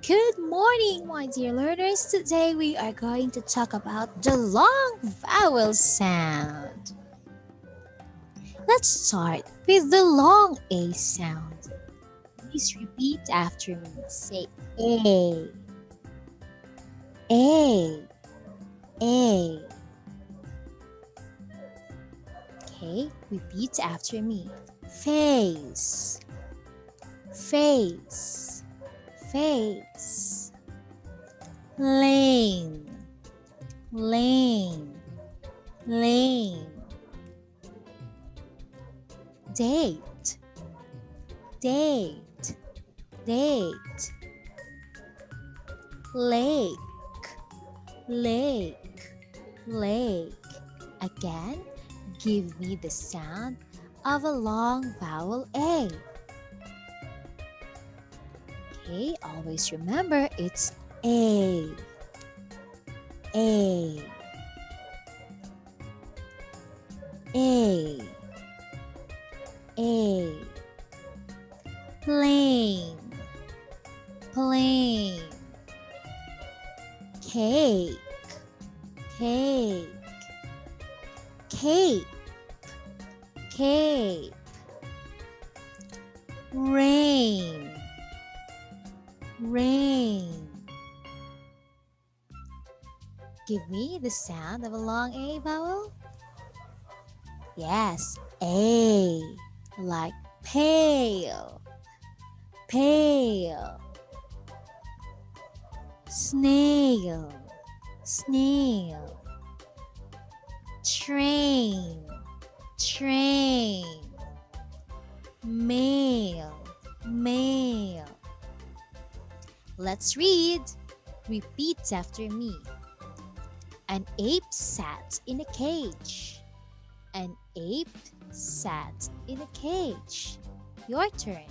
Good morning, my dear learners. Today we are going to talk about the long vowel sound. Let's start with the long A sound. Please repeat after me. Say A, A, A. Okay, repeat after me. Face, face, face. Lane, lane, lane. Date, date, date. Lake, lake, lake. Again, give me the sound of a long vowel A. Okay, always remember it's A, A, A, A. Plane, plane. Cake, cake, cape, cape. Rain, rain. Give me the sound of a long A vowel. Yes, A, like pale, pale. Snail, snail. Train, train. Mail, mail. Let's read. Repeat after me. An ape sat in a cage. An ape sat in a cage. Your turn.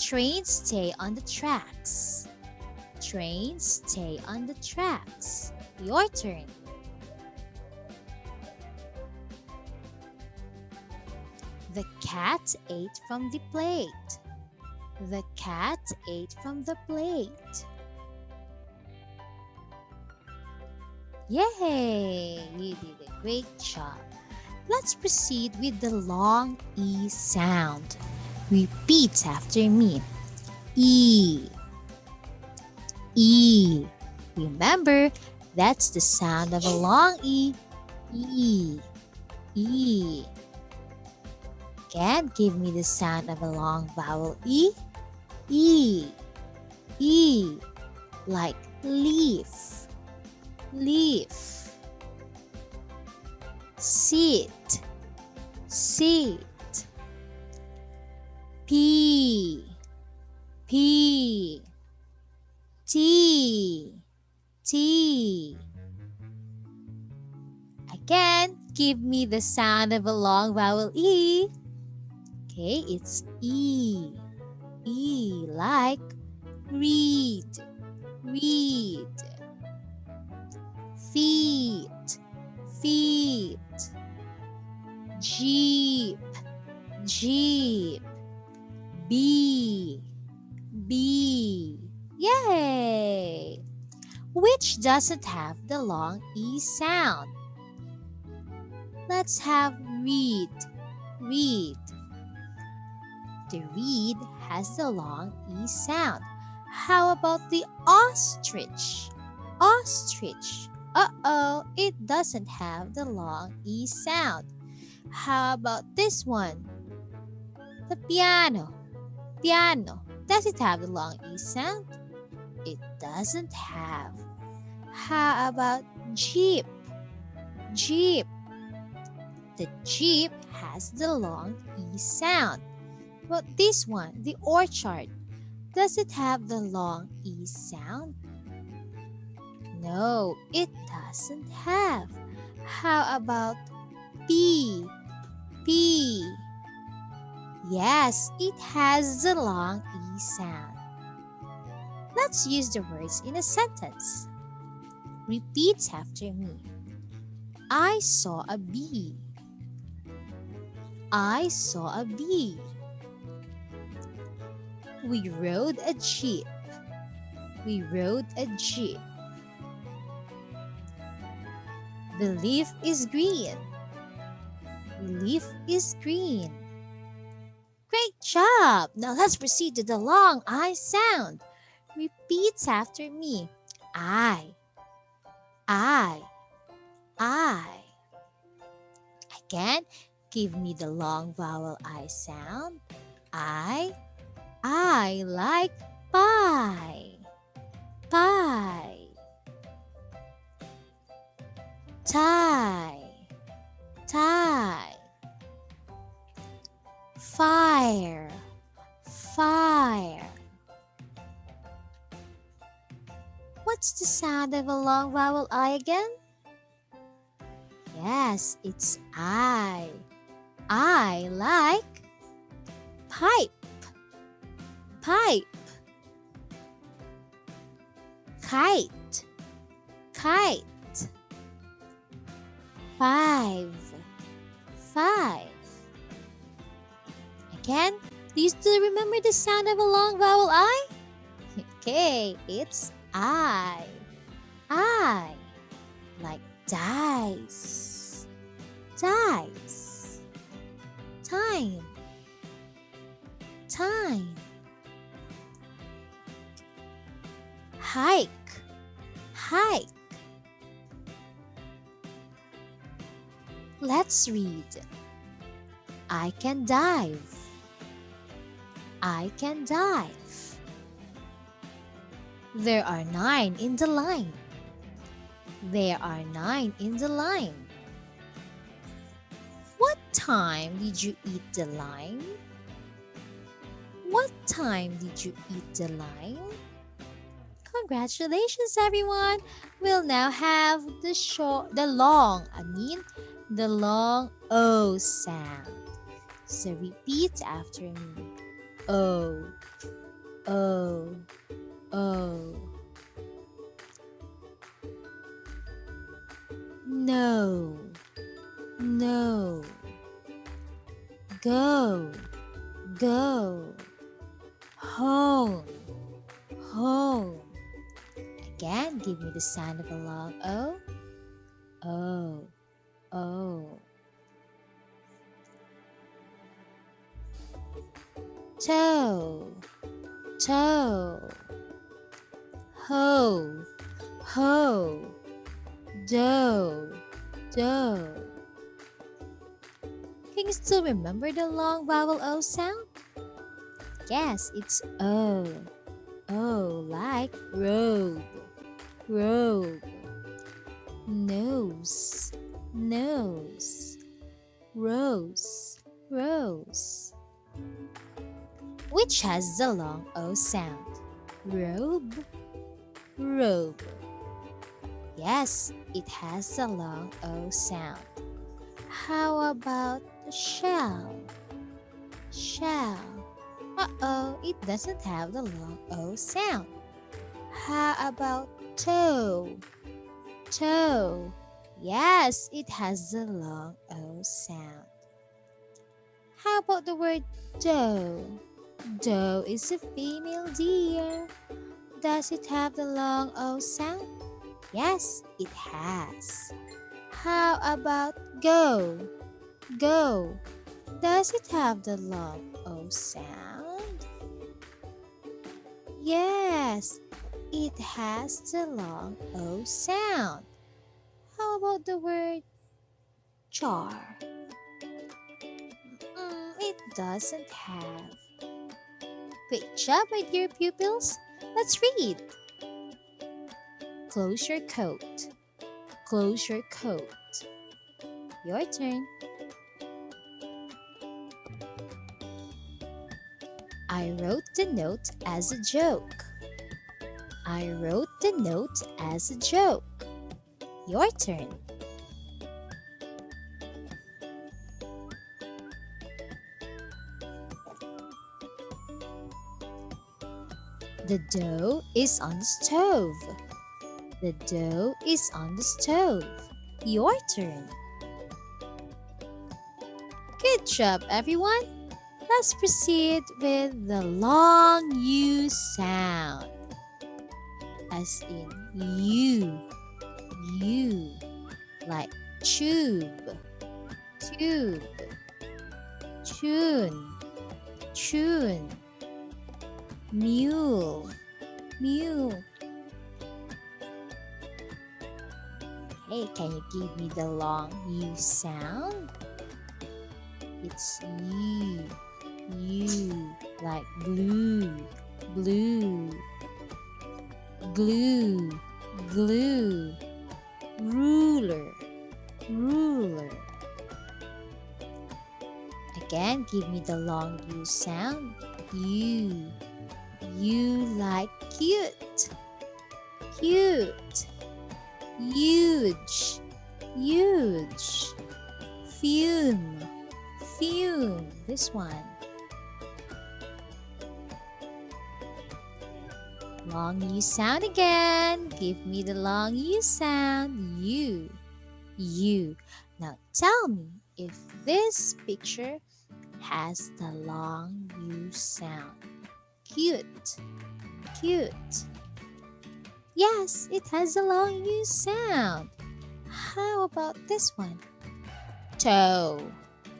Trains stay on the tracks. Trains stay on the tracks. Your turn. The cat ate from the plate. The cat ate from the plate. Yay! You did a great job. Let's proceed with the long E sound. Repeat after me. E, E. Remember, that's the sound of a long E. E, E. Again, give me the sound of a long vowel E. E, E. Like leaf, leaf. Sit, sit. P, P. T, T. Again, give me the sound of a long vowel E. Okay, it's E. E, like read, read. Feet, feet. Jeep, jeep. B, B. Yay! Which doesn't have the long E sound? Let's have read, read. The read has the long E sound. How about the ostrich? Ostrich. Uh-oh, it doesn't have the long E sound. How about this one? The piano. Piano. Does it have the long E sound? It doesn't have. How about jeep? Jeep. The jeep has the long E sound. But this one, the orchard, does it have the long E sound? No, it doesn't have. How about P? P. Yes, it has the long E sound. Let's use the words in a sentence. Repeat after me. I saw a bee. I saw a bee. We rode a jeep. We rode a jeep. The leaf is green. The leaf is green. Great job! Now let's proceed to the long I sound. Repeat after me. I, I, I. Again, give me the long vowel I sound. I like pie. Pie. Tie. Tie. Fire. Fire. What's the sound of a long vowel I again? Yes, it's I. I like pipe. Pipe. Kite. Kite. Five. Five. Again, do you still remember the sound of a long vowel I? Okay, it's I. I. Like dice. Dice. Time. Time. Hike. Hike. Let's read. I can dive. I can dive. There are 9 in the line. There are 9 in the line. What time did you eat the line? What time did you eat the line? Congratulations, everyone! We'll now have the long O sound. So repeat after me. O, O, O. No, no. Go, go. Home, home. Again, give me the sound of a long O. O, O. Toe, toe. Ho, ho. Do, do. Can you still remember the long vowel O sound? Yes, it's O. O like robe, robe. Nose, nose. Rose, rose. Which has the long O sound? Robe, robe. Yes, it has the long O sound. How about the shell? Shell. Uh-oh, it doesn't have the long O sound. How about toe? Toe. Yes, it has the long O sound. How about the word doe? Doe is a female deer. Does it have the long O sound? Yes, it has. How about go? Go. Does it have the long O sound? Yes, it has the long O sound. How about the word jar? It doesn't have. Great job, my dear pupils. Let's read. Close your coat. Close your coat. Your turn. I wrote the note as a joke. I wrote the note as a joke. Your turn. The dough is on the stove. The dough is on the stove. Your turn. Good job, everyone. Let's proceed with the long U sound. As in U, like tube, tube, tune, tune, mule, mule. Hey, can you give me the long U sound? It's U, like blue, blue, glue, glue, ruler, ruler. Again, give me the long U sound. U like cute, cute, huge, huge, fume, fume. This one. Long U sound again. Give me the long U sound. U. Now tell me if this picture has the long U sound. Cute, cute. Yes, it has a long U sound. How about this one? Toe,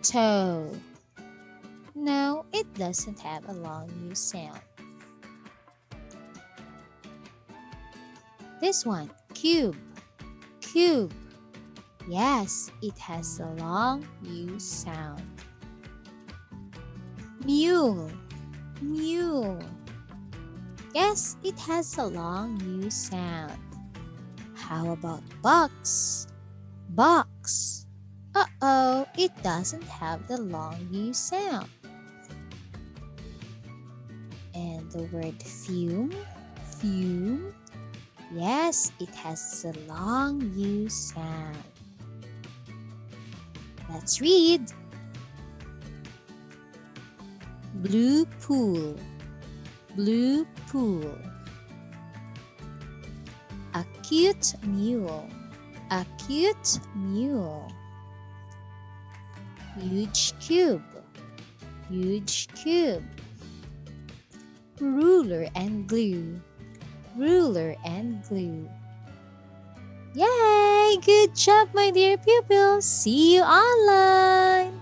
toe. No, it doesn't have a long U sound. This one, cube, cube. Yes, it has a long U sound. Mule, mule. Yes, it has a long U sound. How about box, box? Uh-oh, it doesn't have the long U sound. And the word fume, fume. Yes, it has a long U sound. Let's read. Blue pool, blue pool. A cute mule, a cute mule. Huge cube, huge cube. Ruler and glue, ruler and glue. Yay! Good job, my dear pupils. See you online.